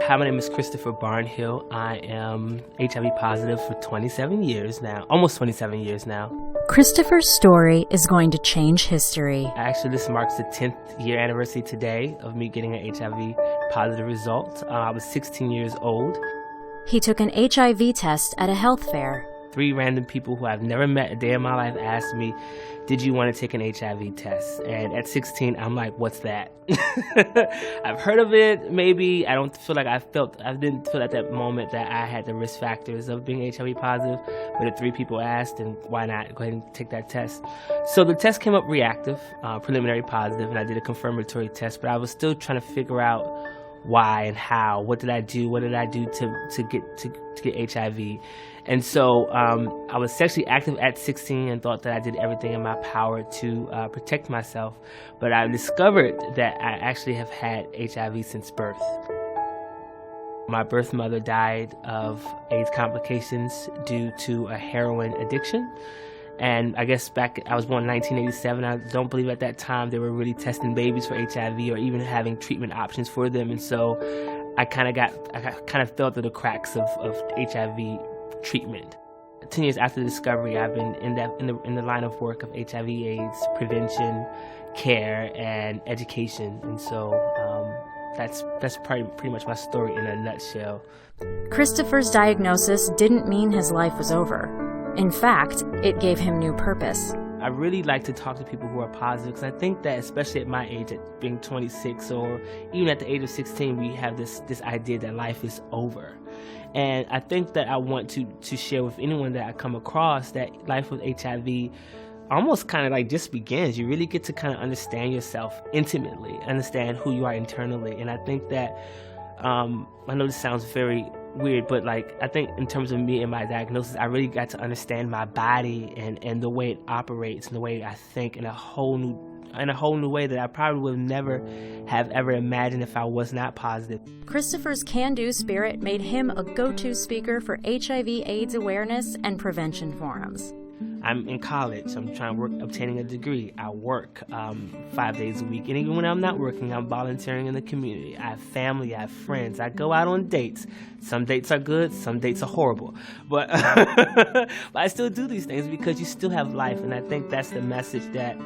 Hi, my name is Christopher Barnhill. I am HIV positive for 27 years now, almost 27 years now. Christopher's story is going to change history. Actually, this marks the 10th year anniversary today of me getting an HIV positive result. I was 16 years old. He took an HIV test at a health fair. 3 random people who I've never met a day in my life asked me, did you want to take an HIV test? And at 16, I'm like, what's that? I've heard of it, maybe. I didn't feel at that moment that I had the risk factors of being HIV positive, but the 3 people asked, and why not go ahead and take that test? So the test came up reactive, preliminary positive, and I did a confirmatory test, but I was still trying to figure out why and how. What did I do to get HIV? And so I was sexually active at 16 and thought that I did everything in my power to protect myself. But I discovered that I actually have had HIV since birth. My birth mother died of AIDS complications due to a heroin addiction. And I guess I was born in 1987. I don't believe at that time they were really testing babies for HIV or even having treatment options for them. And so I kind of fell through the cracks of HIV treatment. 10 years after the discovery, I've been in the line of work of HIV/AIDS prevention, care, and education. And so that's pretty much my story in a nutshell. Christopher's diagnosis didn't mean his life was over. In fact, it gave him new purpose. I really like to talk to people who are positive because I think that, especially at my age, at being 26 or even at the age of 16, we have this idea that life is over. And I think that I want to share with anyone that I come across that life with HIV almost kind of like just begins. You really get to kind of understand yourself intimately, understand who you are internally. And I think that, I know this sounds very weird, but like I think in terms of me and my diagnosis, I really got to understand my body and the way it operates and the way I think in a whole new way that I probably would never have ever imagined if I was not positive. Christopher's can-do spirit made him a go-to speaker for HIV/AIDS awareness and prevention forums. I'm in college. I'm trying to work, obtaining a degree. I work 5 days a week. And even when I'm not working, I'm volunteering in the community. I have family, I have friends. I go out on dates. Some dates are good, some dates are horrible. But, but I still do these things because you still have life. And I think that's the message that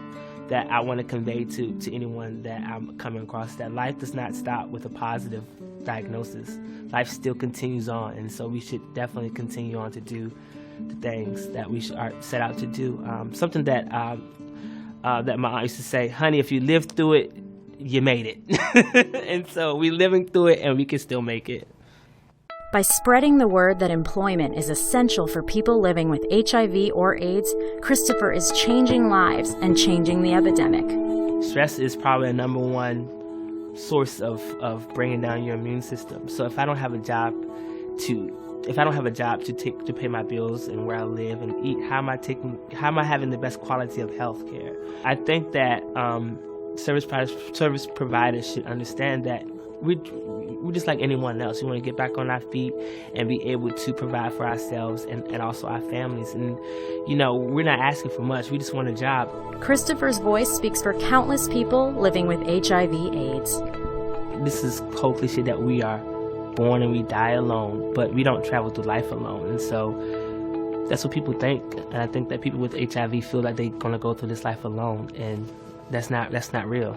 I want to convey to anyone that I'm coming across, that life does not stop with a positive diagnosis. Life still continues on. And so we should definitely continue on to do the things that we are set out to do. Something that that my aunt used to say, honey, if you lived through it, you made it. And so we're living through it and we can still make it. By spreading the word that employment is essential for people living with HIV or AIDS, Christopher is changing lives and changing the epidemic. Stress is probably a number one source of bringing down your immune system. So if I don't have a job to pay my bills and where I live and eat, how am I having the best quality of health care? I think that service providers should understand that we're just like anyone else. We want to get back on our feet and be able to provide for ourselves and also our families. And, you know, we're not asking for much. We just want a job. Christopher's voice speaks for countless people living with HIV/AIDS. This is whole cliche that we are born and we die alone, but we don't travel through life alone. And so that's what people think. And I think that people with HIV feel like they're going to go through this life alone. And that's not real.